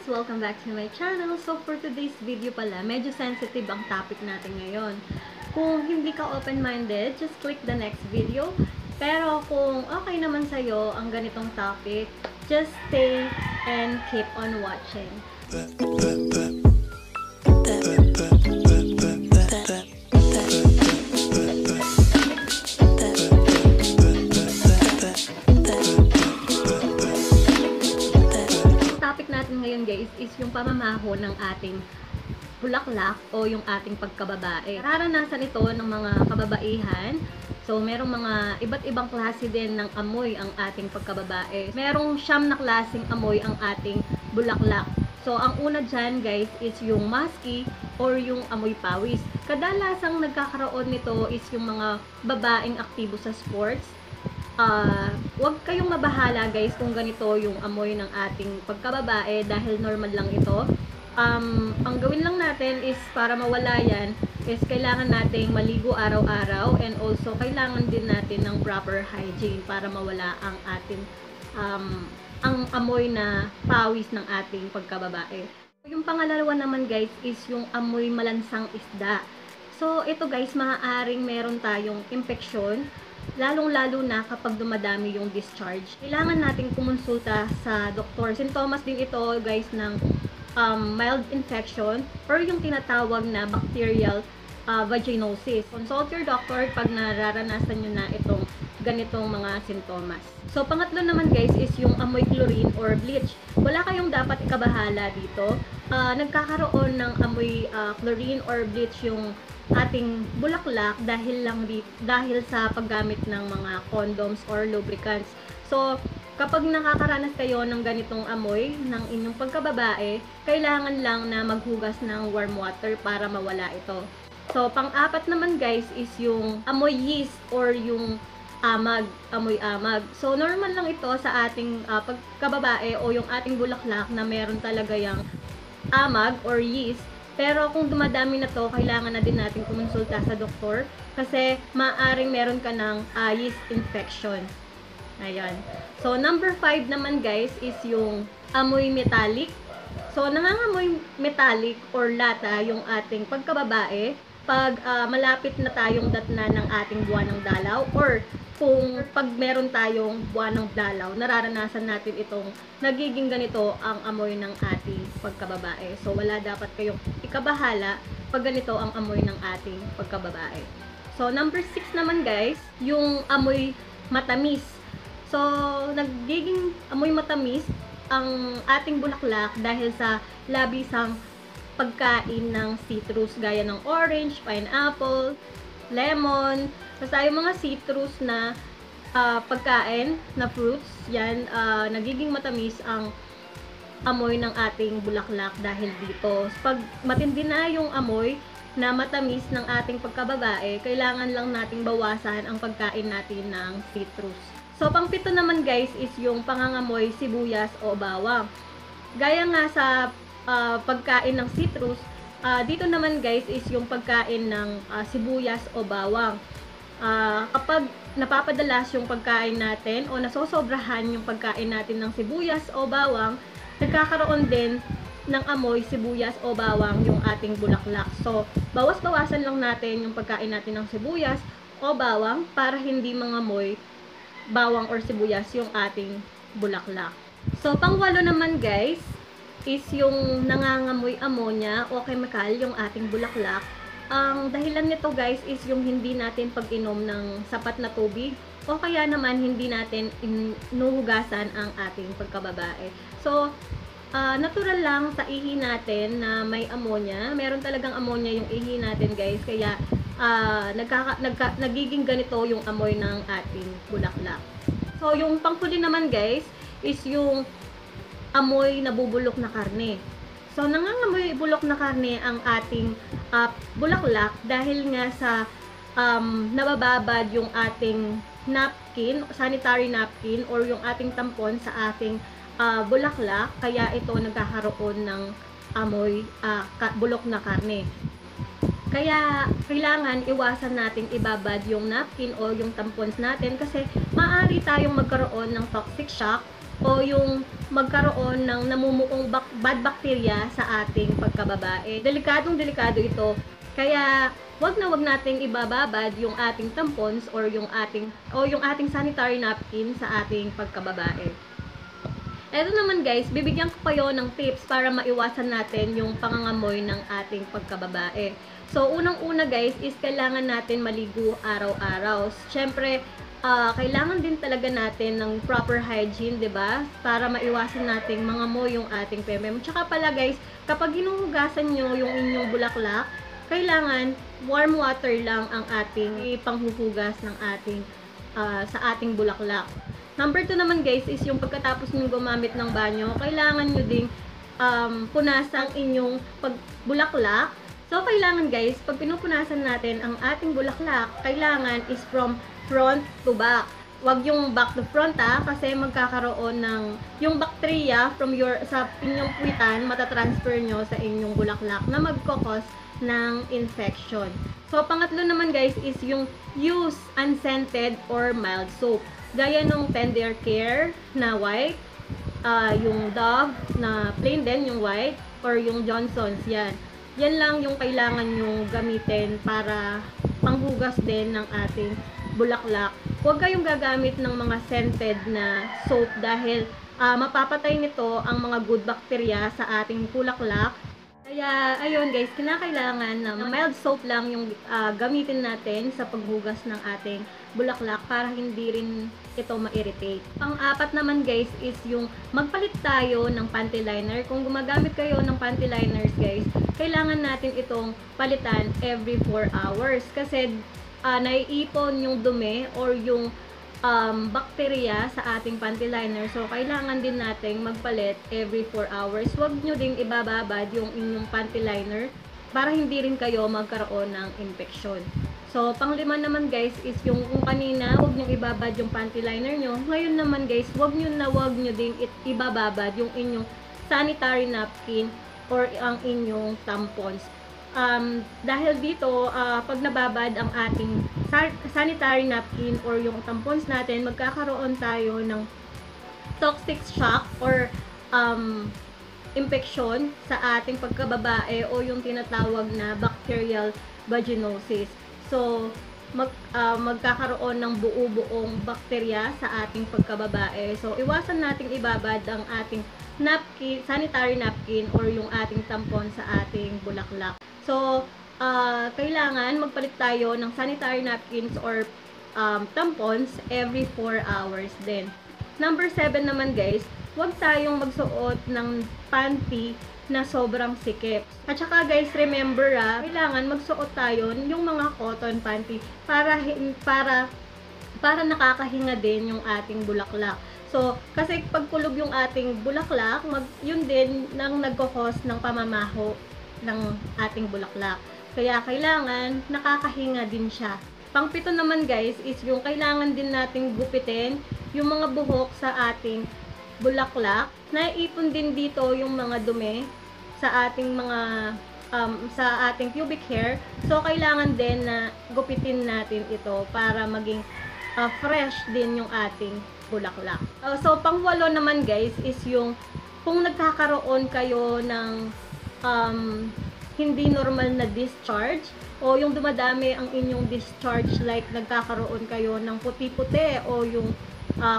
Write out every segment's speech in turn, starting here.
Welcome back to my channel. So for today's video pala, medyo sensitive ang topic natin ngayon. Kung hindi ka open-minded, just click the next video. Pero kung okay naman sa'yo ang ganitong topic, just stay and keep on watching. Ngayon guys is yung pamamaho ng ating bulaklak o yung ating pagkababae. Nararanasan ito ng mga kababaihan. So merong mga iba't ibang klase din ng amoy ang ating pagkababae. Merong 9 na klaseng amoy ang ating bulaklak. So ang una dyan guys is yung musky or yung amoy pawis. Kadalasang nagkakaroon nito is yung mga babaeng aktibo sa sports. Huwag kayong mabahala guys kung ganito yung amoy ng ating pagkababae dahil normal lang ito. Ang gawin lang natin is para mawala yan is kailangan nating maligo araw-araw and also kailangan din natin ng proper hygiene para mawala ang ating ang amoy na pawis ng ating pagkababae. Yung pangalawa naman guys is yung amoy malansang isda. So ito guys, maaaring meron tayong infection lalong-lalo na kapag dumadami yung discharge. Kailangan nating kumonsulta sa doktor. Sintomas din ito guys ng mild infection or yung tinatawag na bacterial vaginosis. Consult your doctor pag nararanasan nyo na itong ganitong mga sintomas. So pangatlo naman guys is yung amoy chlorine or bleach. Wala kayong dapat ikabahala dito. Nagkakaroon ng amoy chlorine or bleach yung ating bulaklak dahil sa paggamit ng mga condoms or lubricants. So, kapag nakakaranas kayo ng ganitong amoy ng inyong pagkababae, kailangan lang na maghugas ng warm water para mawala ito. So, pang-apat naman guys is yung amoy yeast or yung amoy amag. So, normal lang ito sa ating pagkababae o yung ating bulaklak na meron talaga yung amag or yeast. Pero kung dumadami na to, kailangan na din natin kumonsulta sa doktor kasi maaaring meron ka ng yeast infection. Ayan. So, number 5 naman guys is yung amoy metallic. So, nangangamoy metallic or lata yung ating pagkababae pag malapit na tayong datna ng ating buwan ng dalaw or kung pag meron tayong buwan ng dalaw, nararanasan natin itong nagiging ganito ang amoy ng ating pagkababae. So, wala dapat kayong ikabahala pag ganito ang amoy ng ating pagkababae. So, number 6 naman guys, yung amoy matamis. So, nagiging amoy matamis ang ating bulaklak dahil sa labisang pagkain ng citrus gaya ng orange, pineapple, lemon, basta yung mga citrus na pagkain na fruits, yan, nagiging matamis ang amoy ng ating bulaklak dahil dito. Pag matindi na yung amoy na matamis ng ating pagkababae, kailangan lang nating bawasan ang pagkain natin ng citrus. So, pang-pito naman guys is yung pangangamoy sibuyas o bawang. Gaya nga sa pagkain ng citrus, dito naman guys is yung pagkain ng sibuyas o bawang. Kapag napapadalas yung pagkain natin o nasosobrahan yung pagkain natin ng sibuyas o bawang, nagkakaroon din ng amoy sibuyas o bawang yung ating bulaklak. So, bawas-bawasan lang natin yung pagkain natin ng sibuyas o bawang para hindi mangamoy bawang or sibuyas yung ating bulaklak. So, pang-8 naman guys is yung nangangamoy ammonia o chemical yung ating bulaklak. Ang dahilan nito guys is yung hindi natin pag-inom ng sapat na tubig o kaya naman hindi natin inuhugasan ang ating pagkababae. So, natural lang sa ihi natin na may ammonia. Meron talagang ammonia yung ihi natin guys. Kaya nagiging ganito yung amoy ng ating bulaklak. So, yung panghuli naman guys is yung amoy nabubulok na karne. So, nangangamoy bulok na karne ang ating bulaklak dahil nga sa nabababad yung ating napkin, sanitary napkin or yung ating tampon sa ating bulaklak, kaya ito nagkakaroon ng amoy bulok na karne. Kaya kailangan iwasan nating ibabad yung napkin o yung tampons natin kasi maaari tayong magkaroon ng toxic shock o yung magkaroon ng namumuong bad bacteria sa ating pagkababae. Delikado ito. Kaya wag nating ibababad yung ating tampons or yung ating sanitary napkin sa ating pagkababae. Eto naman guys, bibigyan ko kayo ng tips para maiwasan natin yung pangangamoy ng ating pagkababae. So, unang-una guys is kailangan natin maligo araw-araw. Siyempre, kailangan din talaga natin ng proper hygiene, 'di ba? Para maiwasan nating mangamoy yung ating pemem. Tsaka pala guys, kapag hinuhugasan nyo yung inyong bulaklak, kailangan warm water lang ang ating panghuhugas ng sa ating bulaklak. Number 2 naman guys is yung pagkatapos nyo gumamit ng banyo, kailangan nyo ding punasan inyong bulaklak. So, kailangan guys, pag pinupunasan natin ang ating bulaklak, kailangan is from front to back. Wag yung back to front kasi magkakaroon ng yung bacteria sa inyong puwitan, matatransfer nyo sa inyong bulaklak na magkakos ng infection. So, pangatlo naman guys is yung use unscented or mild soap. Gaya nung Tender Care na white, yung Dove na plain din, yung white, or yung Johnson's, yan. Yan lang yung kailangan nyo gamitin para panghugas din ng ating bulaklak. Huwag kayong gagamit ng mga scented na soap dahil mapapatay nito ang mga good bacteria sa ating bulaklak. Kaya, ayun guys, kinakailangan na mild soap lang yung gamitin natin sa paghugas ng ating bulaklak para hindi rin ito ma-irritate. Pang-apat naman guys is yung magpalit tayo ng panty liner. Kung gumagamit kayo ng panty liners guys, kailangan natin itong palitan every 4 hours kasi naiipon yung dumi or yung bacteria sa ating panty liner. So, kailangan din nating magpalit every 4 hours. Huwag nyo ding ibababad yung inyong panty liner para hindi rin kayo magkaroon ng infection. So, panglima naman guys is yung kung kanina, huwag nyo ibabad yung panty liner nyo. Ngayon naman guys, huwag nyo ding ibababad yung inyong sanitary napkin or ang inyong tampons. Dahil dito, pag nababad ang ating sanitary napkin or yung tampons natin, magkakaroon tayo ng toxic shock or infection sa ating pagkababae o yung tinatawag na bacterial vaginosis. So, magkakaroon ng buo-buong bakterya sa ating pagkababae. So, iwasan nating ibabad ang ating sanitary napkin or yung ating tampon sa ating bulaklak. So, kailangan magpalit tayo ng sanitary napkins or tampons every 4 hours din. Number 7 naman guys, huwag tayong magsuot ng panty na sobrang sikip. At saka guys, remember kailangan magsuot tayo yung mga cotton panty para nakakahinga din yung ating bulaklak. So, kasi pag kulob yung ating bulaklak, yun din nang nagko-cause ng pamamaho ng ating bulaklak. Kaya kailangan nakakahinga din siya. Pang-pito naman guys is yung kailangan din nating gupitin yung mga buhok sa ating bulaklak. Naiipon din dito yung mga dumi sa ating sa ating pubic hair. So kailangan din na gupitin natin ito para maging fresh din yung ating bulaklak. So pang-walo naman guys is yung kung nagkakaroon kayo ng hindi normal na discharge o yung dumadami ang inyong discharge, like nagkakaroon kayo ng puti-puti o yung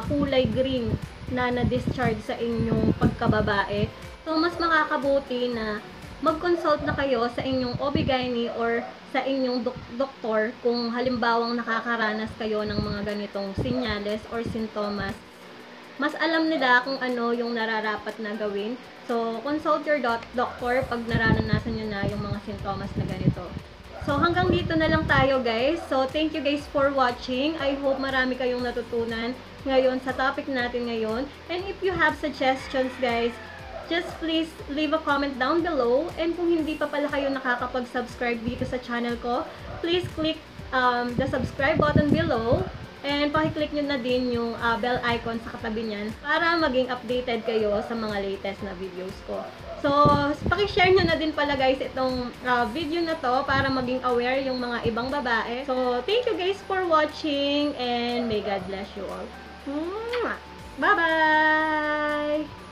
kulay green na na-discharge sa inyong pagkababae. So, mas makakabuti na mag-consult na kayo sa inyong OB/GYN or sa inyong doktor kung halimbawang nakakaranas kayo ng mga ganitong sinyales or sintomas. Mas alam nila kung ano yung nararapat na gawin. So, consult your doctor pag naranasan nyo na yung mga sintomas na ganito. So, hanggang dito na lang tayo guys. So, thank you guys for watching. I hope marami kayong natutunan ngayon sa topic natin ngayon. And if you have suggestions guys, just please leave a comment down below. And kung hindi pa pala kayo nakakapag-subscribe dito sa channel ko, please click the subscribe button below. And pakiclick nyo na din yung bell icon sa katabi niyan para maging updated kayo sa mga latest na videos ko. So, pakishare nyo na din pala guys itong video na to para maging aware yung mga ibang babae. So, thank you guys for watching and may God bless you all. Bye-bye!